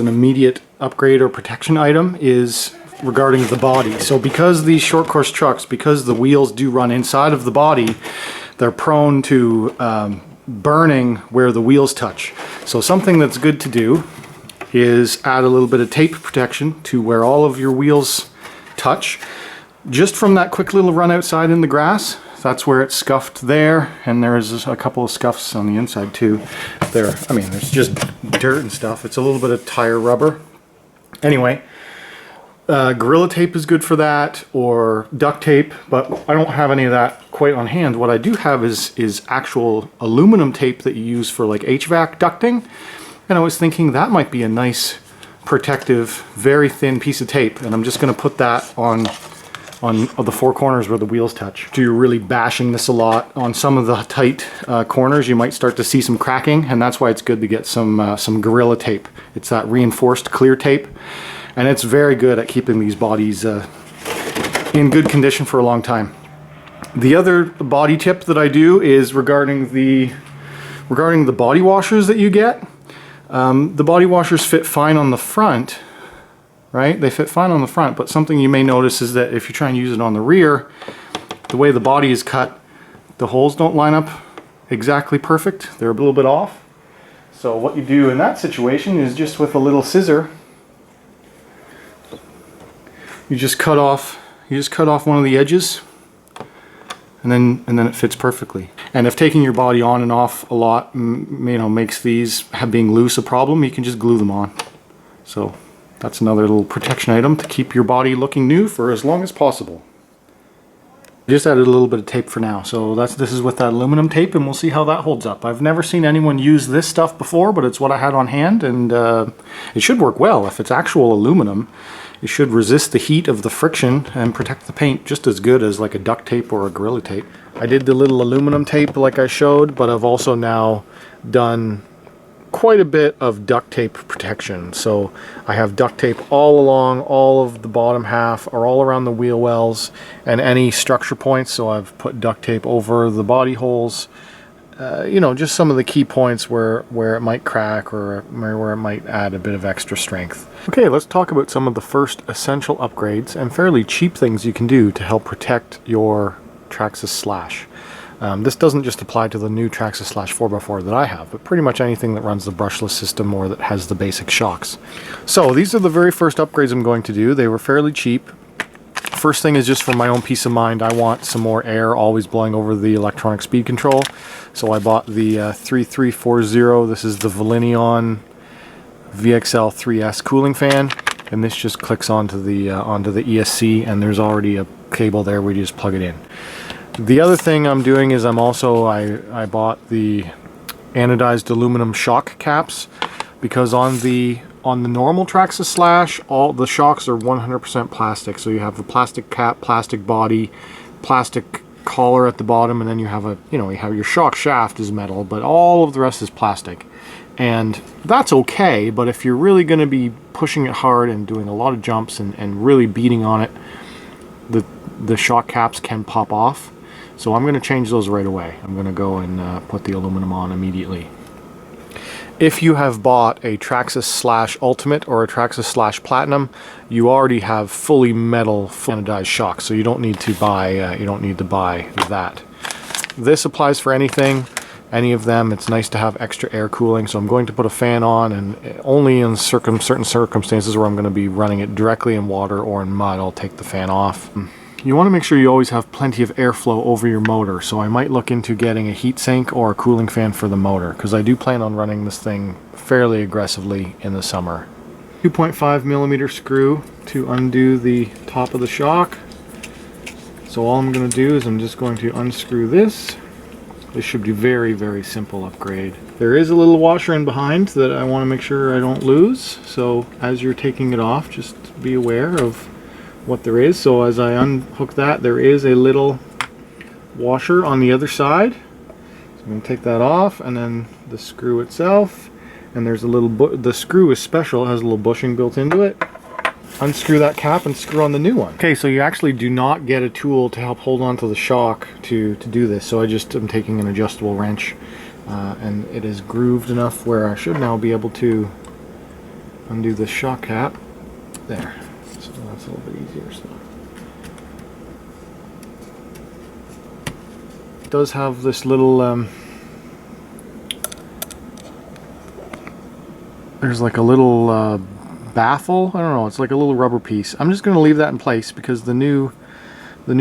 An immediate upgrade or protection item is regarding the body. So because these short course trucks, because the wheels do run inside of the body, they're prone to burning where the wheels touch. So something that's good to do is add a little bit of tape protection to where all of your wheels touch. Just from that quick little run outside in the grass, that's where it's scuffed there, and there's a couple of scuffs on the inside too. There, I mean, there's just dirt and stuff. It's a little bit of tire rubber. Anyway, Gorilla Tape is good for that, or duct tape, but I don't have any of that quite on hand. What I do have is actual aluminum tape that you use for like HVAC ducting, and I was thinking that might be a nice protective, very thin piece of tape, and I'm just going to put that on the four corners where the wheels touch. So you're really bashing this a lot. On some of the tight corners, you might start to see some cracking, and that's why it's good to get some Gorilla Tape. It's that reinforced clear tape, and it's very good at keeping these bodies in good condition for a long time. The other body tip that I do is regarding the body washers that you get. The body washers fit fine on the front, right? They fit fine on the front, but something you may notice is that if you try and use it on the rear, the way the body is cut, the holes don't line up exactly perfect. They're a little bit off. So what you do in that situation is just with a little scissor, you just cut off one of the edges, and then it fits perfectly. And if taking your body on and off a lot, makes these being loose a problem, you can just glue them on. So that's another little protection item to keep your body looking new for as long as possible. I just added a little bit of tape for now. So this is with that aluminum tape, and we'll see how that holds up. I've never seen anyone use this stuff before, but it's what I had on hand, and it should work well. If it's actual aluminum, it should resist the heat of the friction and protect the paint just as good as like a duct tape or a Gorilla Tape. I did the little aluminum tape like I showed, but I've also now done quite a bit of duct tape protection. So I have duct tape all along all of the bottom half, or all around the wheel wells and any structure points. So I've put duct tape over the body holes, just some of the key points where it might crack or where it might add a bit of extra strength. Okay, let's talk about some of the first essential upgrades and fairly cheap things you can do to help protect your Traxxas Slash. This doesn't just apply to the new Traxxas Slash 4x4 that I have, but pretty much anything that runs the brushless system or that has the basic shocks. So these are the very first upgrades I'm going to do. They were fairly cheap. First thing is just for my own peace of mind, I want some more air always blowing over the electronic speed control. So I bought the 3340. This is the Valinion VXL 3S cooling fan, and this just clicks onto the ESC, and there's already a cable there where you just plug it in. The other thing I'm doing is I bought the anodized aluminum shock caps, because on the normal Traxxas Slash, all the shocks are 100% plastic. So you have the plastic cap, plastic body, plastic collar at the bottom, and then you have your shock shaft is metal, but all of the rest is plastic. And that's okay, but if you're really going to be pushing it hard and doing a lot of jumps and really beating on it, the shock caps can pop off. So I'm going to change those right away. I'm going to go and put the aluminum on immediately. If you have bought a Traxxas Slash Ultimate or a Traxxas Slash Platinum, you already have fully metal, anodized shocks, so you don't need to buy that. This applies for anything, any of them. It's nice to have extra air cooling, so I'm going to put a fan on, and only in certain circumstances where I'm going to be running it directly in water or in mud, I'll take the fan off. You want to make sure you always have plenty of airflow over your motor, so I might look into getting a heat sink or a cooling fan for the motor, because I do plan on running this thing fairly aggressively in the summer. 2.5mm screw to undo the top of the shock. So all I'm going to do is I'm just going to unscrew this. This should be very, very simple upgrade. There is a little washer in behind that I want to make sure I don't lose, so as you're taking it off, just be aware of what there is. So as I unhook that, there is a little washer on the other side. So I'm going to take that off, and then the screw itself, and there's a little the screw is special, it has a little bushing built into it. Unscrew that cap and screw on the new one. Okay, so you actually do not get a tool to help hold on to the shock to do this, so I just am taking an adjustable wrench, and it is grooved enough where I should now be able to undo this shock cap. There. So that's a little bit easier. So it does have this little there's like a little baffle. I don't know, it's like a little rubber piece. I'm just going to leave that in place because the new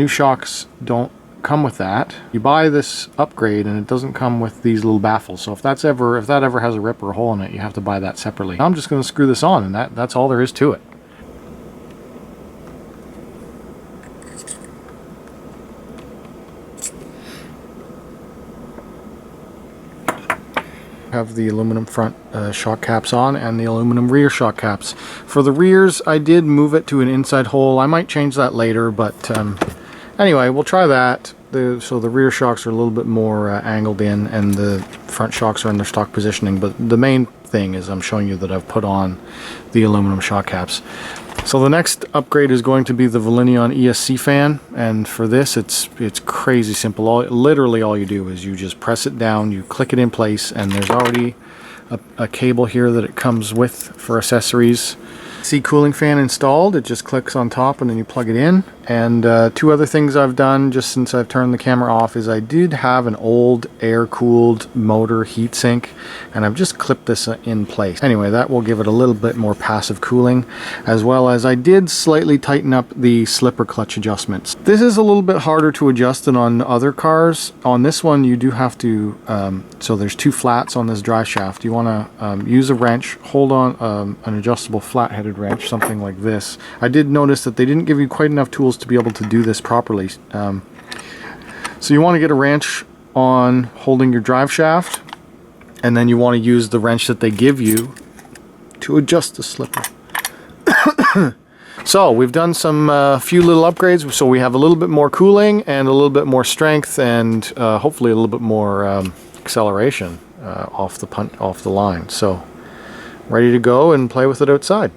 shocks don't come with that. You buy this upgrade and it doesn't come with these little baffles. So if that ever has a rip or a hole in it, you have to buy that separately. I'm just going to screw this on, and that's all there is to it. Have the aluminum front shock caps on and the aluminum rear shock caps. For the rears, I did move it to an inside hole. I might change that later, but anyway, we'll try that. So the rear shocks are a little bit more angled in, and the front shocks are in their stock positioning. But the main thing is I'm showing you that I've put on the aluminum shock caps. So the next upgrade is going to be the Volinion ESC fan, and for this it's crazy simple. Literally all you do is you just press it down, you click it in place, and there's already a cable here that it comes with for accessories. See, cooling fan installed. It just clicks on top and then you plug it in. And two other things I've done just since I've turned the camera off is I did have an old air-cooled motor heatsink, and I've just clipped this in place. Anyway, that will give it a little bit more passive cooling, as well as I did slightly tighten up the slipper clutch adjustments. This is a little bit harder to adjust than on other cars. On this one you do have to, so there's two flats on this drive shaft. You want to use a wrench, hold on an adjustable flat-headed wrench, something like this. I did notice that they didn't give you quite enough tools to be able to do this properly. So you want to get a wrench on holding your drive shaft, and then you want to use the wrench that they give you to adjust the slipper. So we've done some few little upgrades, so we have a little bit more cooling and a little bit more strength, and hopefully a little bit more acceleration off the line. So ready to go and play with it outside.